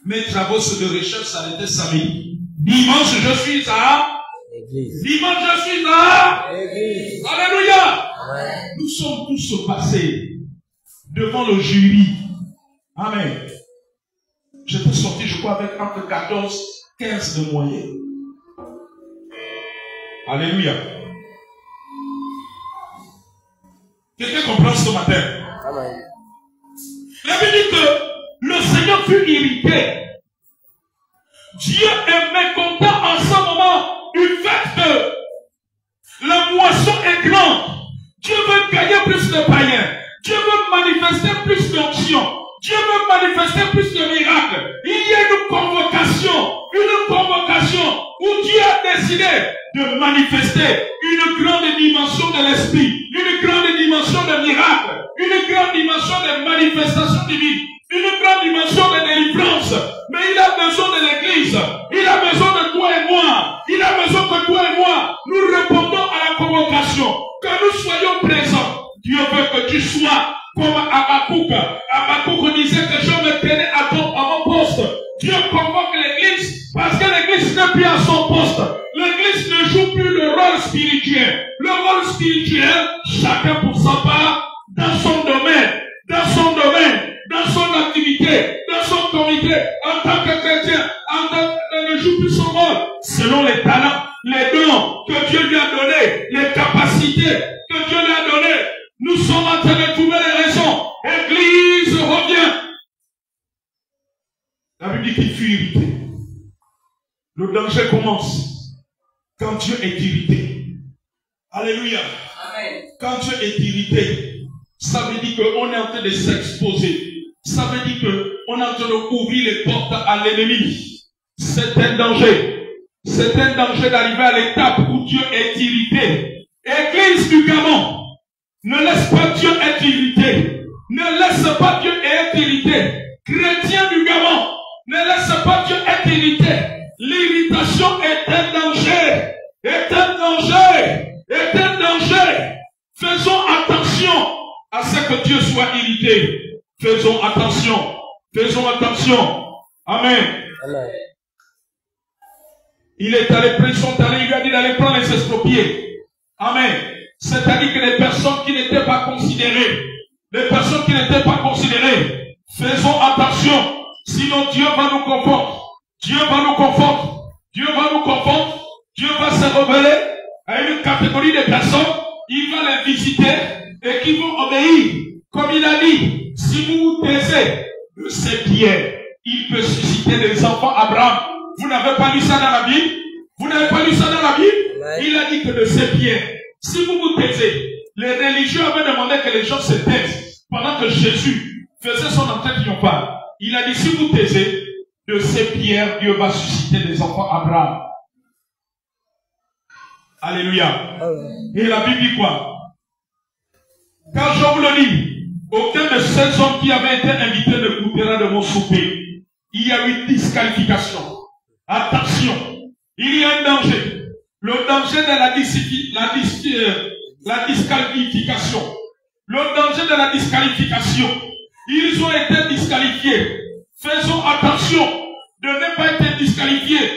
mes travaux de recherche s'arrêtaient samedi. Dimanche, je suis à l'église. Dimanche, je suis à l'église. Alléluia. Ouais. Nous sommes tous passés devant le jury. Amen. J'étais sorti, je crois, avec entre 14 et 15 de moyenne. Alléluia. Quelqu'un comprend ce matin? Amen. La Bible dit que le Seigneur fut irrité. Dieu est mécontent en ce moment du fait que la moisson est grande. Dieu veut gagner plus de païens. Dieu veut manifester plus d'onction. Dieu veut manifester plus de miracles. Il y a une convocation où Dieu a décidé de manifester une grande dimension de l'esprit, une grande dimension de miracles, une grande dimension de manifestation divine, une grande dimension de délivrance. Mais il a besoin de l'église. Il a besoin de toi et moi. Il a besoin que toi et moi, nous répondons à la convocation. Que nous soyons présents. Dieu veut que tu sois comme Habakkuk. Habakkuk disait que je me tenais à mon poste. Dieu convoque l'église parce que l'église n'est plus à son poste. L'église ne joue plus le rôle spirituel. Le rôle spirituel, chacun pour sa part, dans son domaine, dans son activité, dans son comité, en tant que chrétien, ne joue plus son rôle selon les talents, les dons que Dieu lui a donnés, les capacités que Dieu lui a données. Nous sommes en train de trouver les raisons. Église, reviens. La Bible dit qu'il fut irrité. Le danger commence quand Dieu est irrité. Alléluia. Amen. Quand Dieu est irrité, ça veut dire qu'on est en train de s'exposer. Ça veut dire qu'on est en train d'ouvrir les portes à l'ennemi. C'est un danger. C'est un danger d'arriver à l'étape où Dieu est irrité. Église du Gabon, ne laisse pas Dieu être irrité. Ne laisse pas Dieu être irrité. Chrétien du Gabon, ne laisse pas Dieu être irrité. L'irritation est un danger. Est un danger. Est un danger. Faisons attention à ce que Dieu soit irrité. Faisons attention. Faisons attention. Amen. Amen. Il est allé, ils sont allés, il lui a dit d'aller prendre les estropiés. Amen. C'est-à-dire que les personnes qui n'étaient pas considérées, faisons attention. Sinon Dieu va nous confondre. Dieu va se révéler à une catégorie de personnes. Il va les visiter et qui vont obéir. Comme il a dit, si vous vous taisez de ces pierres, il peut susciter des enfants Abraham. Vous n'avez pas lu ça dans la Bible? Il a dit que de ces pierres, si vous vous taisez, les religieux avaient demandé que les gens se taisent pendant que Jésus faisait son entrée triomphale. Il a dit, si vous taisez, de ces pierres, Dieu va susciter des enfants Abraham. Alléluia. Et la Bible dit quoi? Quand je vous le dis, aucun de ces hommes qui avaient été invités ne goûtera de mon souper. Il y a eu disqualification. Attention, il y a un danger. Le danger de la disqualification. Le danger de la disqualification. Ils ont été disqualifiés. Faisons attention de ne pas être disqualifiés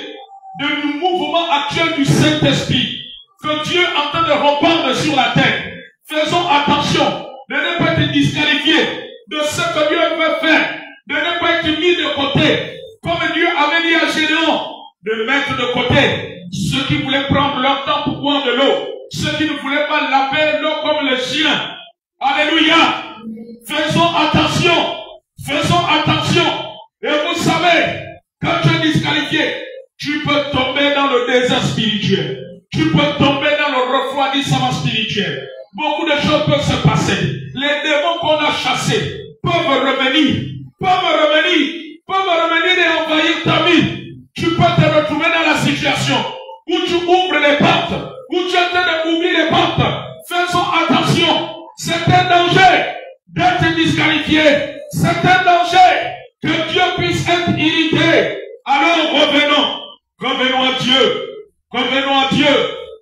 du mouvement actuel du Saint-Esprit que Dieu est en train de répandre sur la terre. Faisons attention de ne pas être disqualifiés de ce que Dieu veut faire, de ne pas être mis de côté, comme Dieu avait dit à Gédéon, de mettre de côté ceux qui voulaient prendre leur temps pour boire de l'eau, ceux qui ne voulaient pas laver l'eau comme les chiens. Alléluia. Faisons attention. Faisons attention. Et vous savez, quand tu es disqualifié, tu peux tomber dans le désert spirituel. Tu peux tomber dans le refroidissement spirituel. Beaucoup de choses peuvent se passer. Les démons qu'on a chassés peuvent revenir et envahir ta vie. Tu peux te retrouver dans la situation où tu ouvres les portes, où tu es en train d'ouvrir les portes. Faisons attention. C'est un danger d'être disqualifié. C'est un danger que Dieu puisse être irrité. Alors revenons à Dieu. Revenons à Dieu.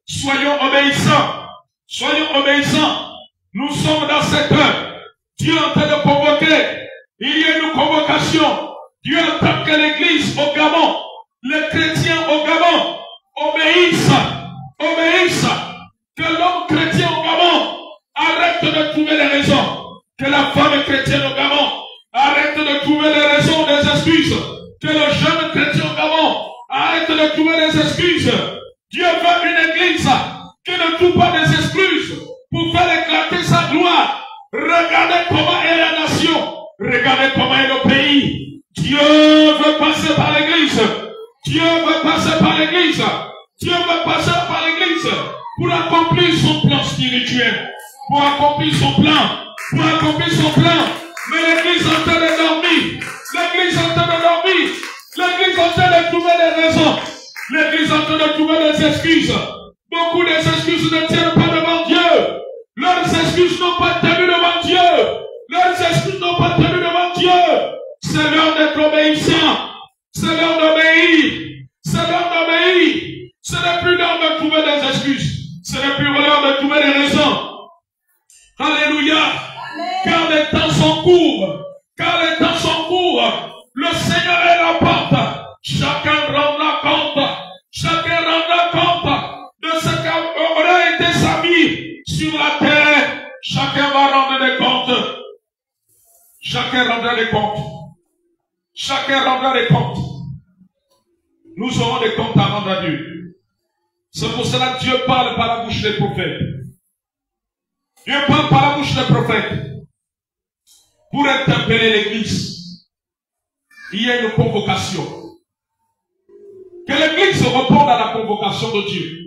Soyons obéissants. Soyons obéissants. Nous sommes dans cette heure. Dieu est en train de convoquer. Il y a une convocation. Dieu entend que l'église au Gabon, les chrétiens au Gabon, obéissent. Que l'homme chrétien au Gabon arrête de trouver les raisons. Que la femme chrétienne au Gabon arrête de trouver les raisons des excuses. Que le jeune chrétien au Gabon arrête de trouver les excuses. Dieu veut une église qui ne trouve pas des excuses pour faire éclater sa gloire. Regardez comment est la nation. Regardez comment est le pays. Dieu veut passer par l'église. Dieu veut passer par l'église. Dieu veut passer par l'église pour accomplir son plan spirituel. Pour accomplir son plan. Mais l'église est en train de dormir. L'église est en train de dormir. L'église est en train de trouver des raisons. L'église est en train de trouver des excuses. Beaucoup des excuses ne tiennent pas devant Dieu. Leurs excuses n'ont pas tenu devant Dieu. Leurs excuses n'ont pas tenu devant Dieu. C'est l'heure d'être obéissant. C'est l'heure d'obéir. C'est l'heure d'obéir. Ce n'est plus l'heure de trouver des excuses. Ce n'est plus l'heure de trouver des raisons. Alléluia. Car les temps sont courts. Le Seigneur est à la porte. Chacun rendra compte. De ce qu'aurait été sa vie sur la terre. Chacun va rendre des comptes. Chacun rendra des comptes. Nous aurons des comptes à rendre à Dieu. C'est pour cela que Dieu parle par la bouche des prophètes. Dieu parle par la bouche des prophètes. Pour interpeller l'église. Il y a une convocation. Que l'église réponde à la convocation de Dieu.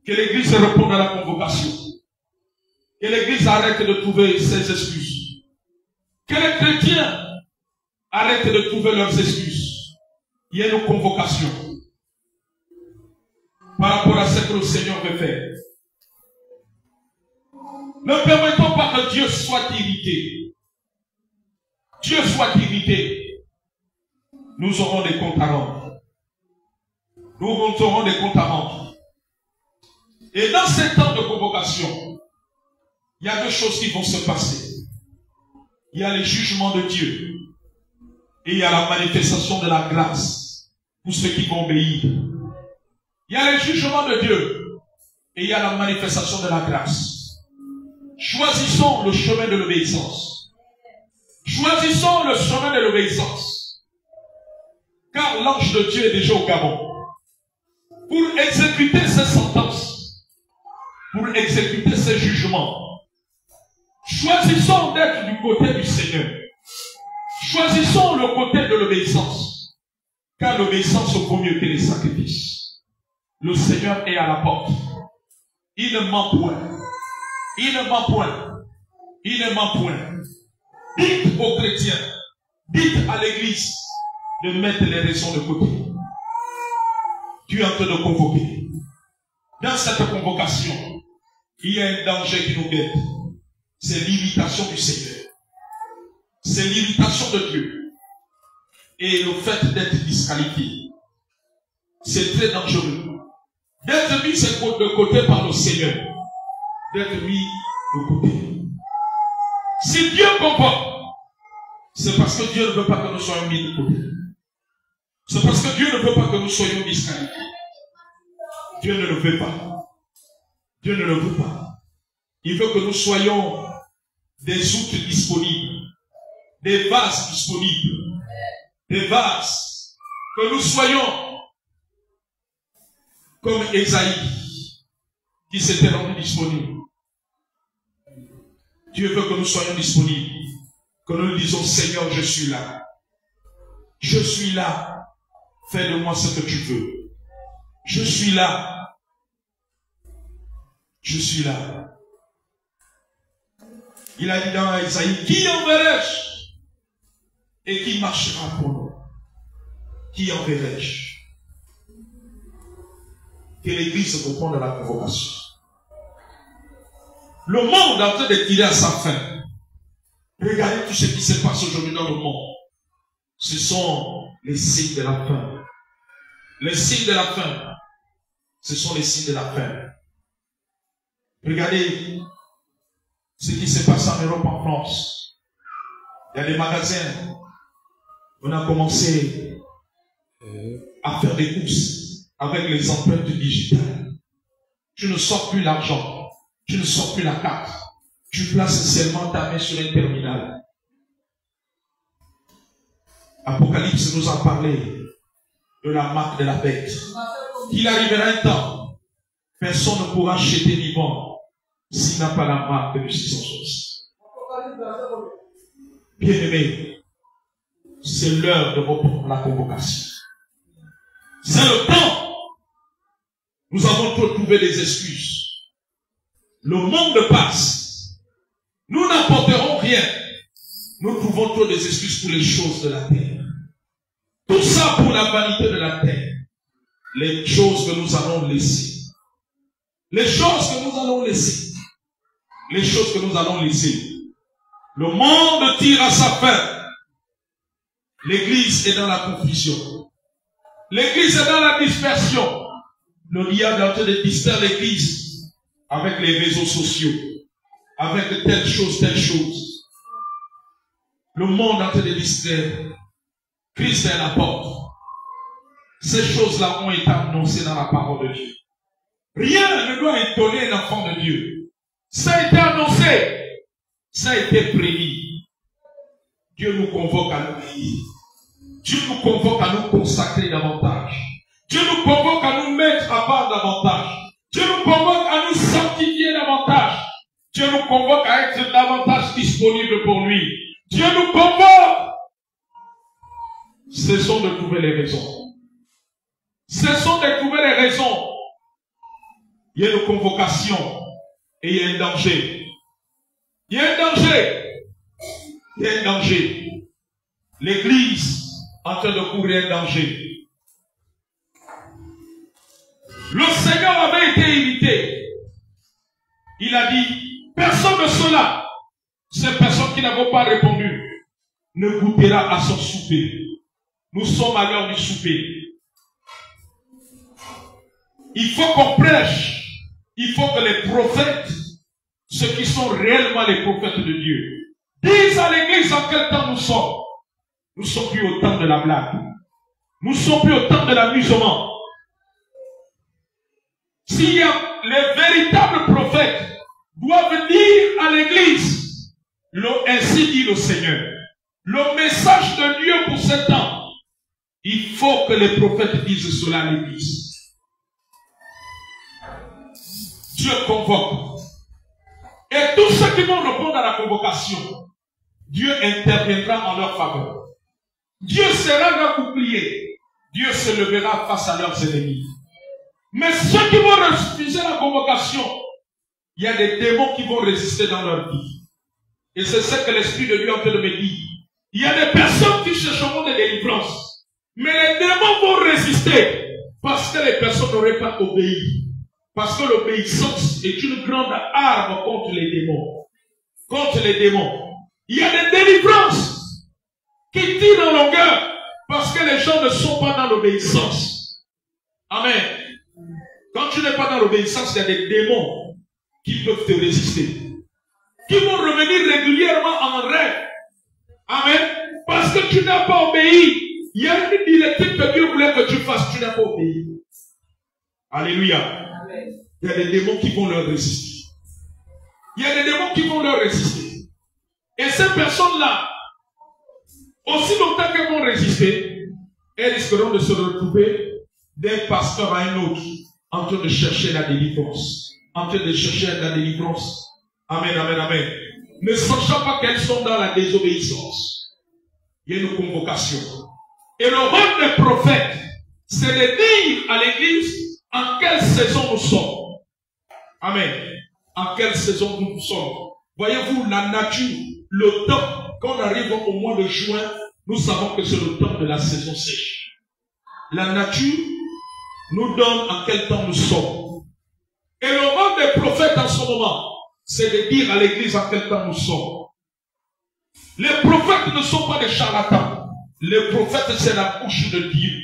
Que l'église réponde à la convocation. Que l'église arrête de trouver ses excuses. Que les chrétiens arrêtent de trouver leurs excuses. Il y a une convocation. Par rapport à ce que le Seigneur veut faire. Ne permettons pas que Dieu soit irrité. Dieu soit irrité. Nous aurons des comptes à rendre. Nous aurons des comptes à rendre. Et dans ces temps de convocation, il y a deux choses qui vont se passer. Il y a les jugements de Dieu. Et il y a la manifestation de la grâce pour ceux qui vont obéir. Il y a les jugements de Dieu. Et il y a la manifestation de la grâce. Choisissons le chemin de l'obéissance. Choisissons le chemin de l'obéissance. Car l'ange de Dieu est déjà au Gabon. Pour exécuter ses sentences. Pour exécuter ses jugements. Choisissons d'être du côté du Seigneur. Choisissons le côté de l'obéissance. Car l'obéissance vaut mieux que les sacrifices. Le Seigneur est à la porte. Il ne ment point. Il ne ment point. Il ne ment point. Dites aux chrétiens, dites à l'église de mettre les raisons de côté. Dieu est en train de convoquer. Dans cette convocation, il y a un danger qui nous guette. C'est l'imitation du Seigneur. C'est l'imitation de Dieu. Et le fait d'être disqualifié, c'est très dangereux. D'être mis de côté par le Seigneur. D'être mis de côté. Si Dieu convoque, c'est parce que Dieu ne veut pas que nous soyons mis de côté. C'est parce que Dieu ne veut pas que nous soyons disqualifiés. Dieu ne le veut pas. Dieu ne le veut pas. Il veut que nous soyons des outils disponibles, des vases disponibles, des vases, que nous soyons comme Esaïe, qui s'était rendu disponible. Dieu veut que nous soyons disponibles, que nous disons, Seigneur, je suis là. Je suis là. Fais de moi ce que tu veux. Je suis là. Je suis là. Il a dit dans Esaïe, qui enverrai-je? Et qui marchera pour nous? Qui enverrai-je? Que l'Église se réponde à la convocation. Le monde est en train de tirer à sa fin. Regardez tout ce qui se passe aujourd'hui dans le monde. Ce sont les signes de la fin. Les signes de la fin. Ce sont les signes de la fin. Regardez ce qui se passe en Europe, en France. Il y a des magasins. On a commencé à faire des courses avec les empreintes digitales. Tu ne sors plus l'argent. Tu ne sors plus la carte. Tu places seulement ta main sur un terminal. Apocalypse nous a parlé de la marque de la bête. Il arrivera un temps, personne ne pourra acheter vivant s'il n'a pas la marque de 666. Bien-aimés, c'est l'heure de reprendre la convocation. C'est le temps. Nous avons trop trouvé des excuses. Le monde passe. Nous n'apporterons rien. Nous trouvons trop des excuses pour les choses de la terre. Tout ça pour la vanité de la terre. Les choses que nous allons laisser. Les choses que nous allons laisser. Les choses que nous allons laisser. Le monde tire à sa fin. L'église est dans la confusion. L'église est dans la dispersion. Le diable est en train de distraire l'église avec les réseaux sociaux, avec telle chose, telle chose. Le monde est en train de distraire. Christ est à la porte. Ces choses-là ont été annoncées dans la parole de Dieu. Rien ne doit étonner un enfant de Dieu. Ça a été annoncé. Ça a été prédit. Dieu nous convoque à l'obéir. Dieu nous convoque à nous consacrer davantage. Dieu nous convoque à nous mettre à part davantage. Dieu nous convoque à nous sanctifier davantage. Dieu nous convoque à être davantage disponible pour lui. Dieu nous convoque. Cessons de trouver les raisons. Cessons de trouver les raisons. Il y a une convocation et il y a un danger. Il y a un danger. Il y a un danger. L'église en train de courir un danger. Le Seigneur avait été invité. Il a dit, personne de cela, ces personnes qui n'avont pas répondu, ne goûtera à son souper. Nous sommes à l'heure du souper. Il faut qu'on prêche. Il faut que les prophètes, ceux qui sont réellement les prophètes de Dieu, disent à l'église en quel temps nous sommes. Nous ne sommes plus au temps de la blague. Nous ne sommes plus au temps de l'amusement. S'il y a les véritables prophètes doivent dire à l'église, ainsi dit le Seigneur, le message de Dieu pour ce temps, il faut que les prophètes disent cela à l'église. Dieu convoque. Et tous ceux qui vont répondre à la convocation, Dieu interviendra en leur faveur. Dieu sera leur bouclier. Dieu se levera face à leurs ennemis. Mais ceux qui vont refuser la convocation, il y a des démons qui vont résister dans leur vie. Et c'est ce que l'Esprit de Dieu est en train de me dire. Il y a des personnes qui chercheront des délivrances. Mais les démons vont résister parce que les personnes n'auraient pas obéi. Parce que l'obéissance est une grande arme contre les démons. Contre les démons. Il y a des délivrances qui tirent en longueur parce que les gens ne sont pas dans l'obéissance. Amen. Quand tu n'es pas dans l'obéissance, il y a des démons qui peuvent te résister. Qui vont revenir régulièrement en rêve. Amen. Parce que tu n'as pas obéi. Il y a une directive que Dieu voulait que tu fasses. Tu n'as pas obéi. Alléluia. Amen. Il y a des démons qui vont leur résister. Il y a des démons qui vont leur résister. Et ces personnes-là, aussi longtemps qu'elles vont résister, elles risqueront de se retrouver d'un pasteur à un autre, en train de chercher la délivrance. En train de chercher la délivrance. Amen, amen, amen. Ne sachant pas qu'elles sont dans la désobéissance. Il y a une convocation. Et le rôle des prophètes, c'est de dire à l'église en quelle saison nous sommes. Amen. En quelle saison nous sommes. Voyez-vous, la nature, le temps, quand on arrive au mois de juin, nous savons que c'est le temps de la saison sèche. La nature nous donne en quel temps nous sommes. Et le rôle des prophètes en ce moment, c'est de dire à l'église en quel temps nous sommes. Les prophètes ne sont pas des charlatans. Les prophètes, c'est la bouche de Dieu.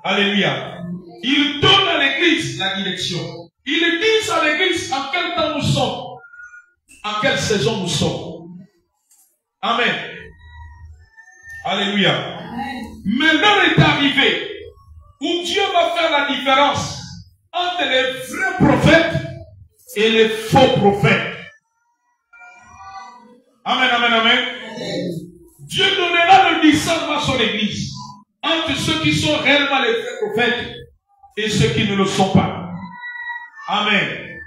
Alléluia. Ils donnent à l'église la direction. Ils disent à l'église en quel temps nous sommes. En quelle saison nous sommes. Amen. Alléluia. Mais l'heure est arrivée où Dieu va faire la différence entre les vrais prophètes et les faux prophètes. Amen, amen, amen. Dieu donnera le discernement à son église entre ceux qui sont réellement les vrais prophètes et ceux qui ne le sont pas. Amen.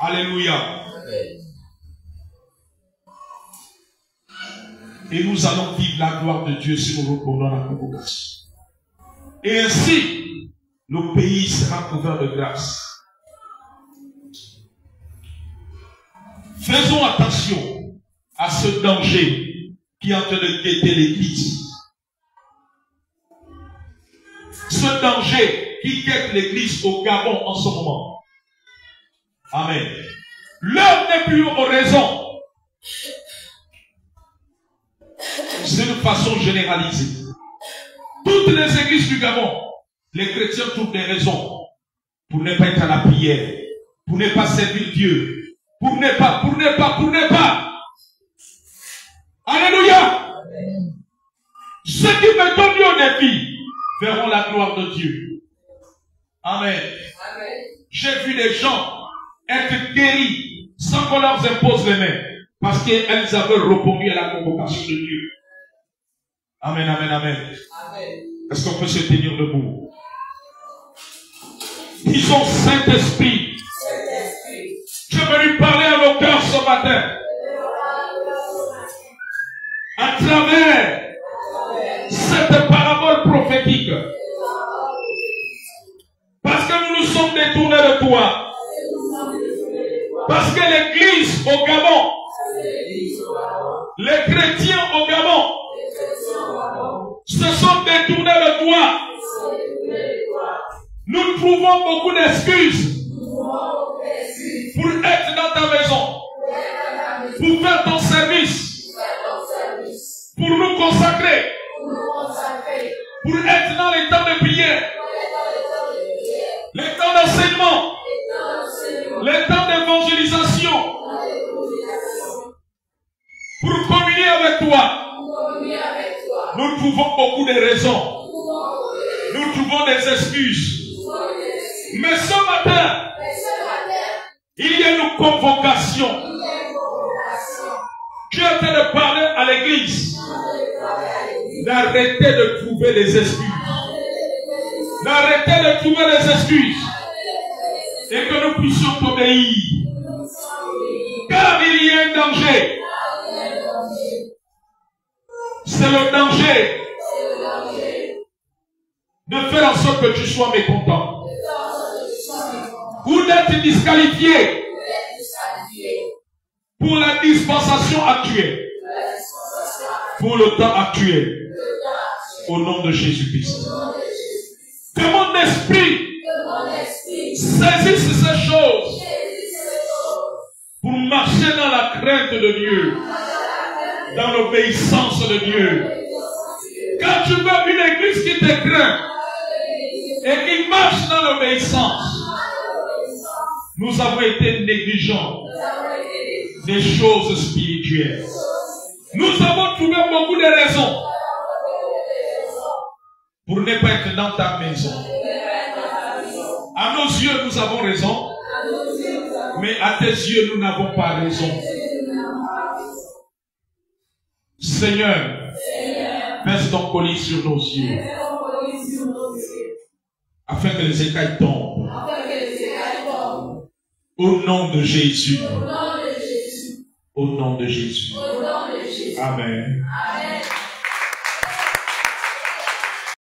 Alléluia. Et nous allons vivre la gloire de Dieu si nous répondons à la convocation. Et ainsi, le pays sera couvert de grâce. Faisons attention à ce danger qui est en train de guetter l'Église. Ce danger qui guette l'Église au Gabon en ce moment. Amen. L'heure n'est plus aux raisons. C'est de façon généralisée. Toutes les églises du Gabon, les chrétiens trouvent des raisons pour ne pas être à la prière, pour ne pas servir Dieu, pour ne pas. Alléluia. Ceux qui me donnent au défi verront la gloire de Dieu. Amen. J'ai vu des gens être guéris sans qu'on leur impose les mains parce qu'elles avaient répondu à la convocation de Dieu. Amen, amen, amen. Est-ce qu'on peut se tenir debout? Disons Saint-Esprit. Je veux lui parler à nos cœurs ce matin. À travers cette parabole prophétique. Parce que nous nous sommes détournés de toi. Parce que l'église au Gabon, les chrétiens au Gabon, se sont détournés de toi. Nous trouvons beaucoup d'excuses pour être dans ta maison, pour faire ton service, pour nous consacrer, pour être dans les temps de prière, les temps d'enseignement, les temps d'évangélisation, pour communier avec toi. Nous trouvons beaucoup de raisons. Nous trouvons des excuses. Mais ce matin, il y a une convocation. Tu es en train de parler à l'église d'arrêter de trouver des excuses. D'arrêter de trouver des excuses. Et que nous puissions t'obéir. Car il y a un danger. C'est le danger de faire en sorte que tu sois mécontent ou d'être disqualifié pour la dispensation actuelle, pour le temps actuel, au nom de Jésus-Christ. Que mon esprit saisissent ces choses pour marcher dans la crainte de Dieu, dans l'obéissance de Dieu. Quand tu veux une église qui te craint et qui marche dans l'obéissance, nous avons été négligents des choses spirituelles. Nous avons trouvé beaucoup de raisons pour ne pas être dans ta maison. À nos yeux, nous avons raison, mais à tes yeux, nous n'avons pas raison. Seigneur, verse ton colis sur nos yeux, afin que les écailles tombent. Au nom de Jésus. Au nom de Jésus. Amen.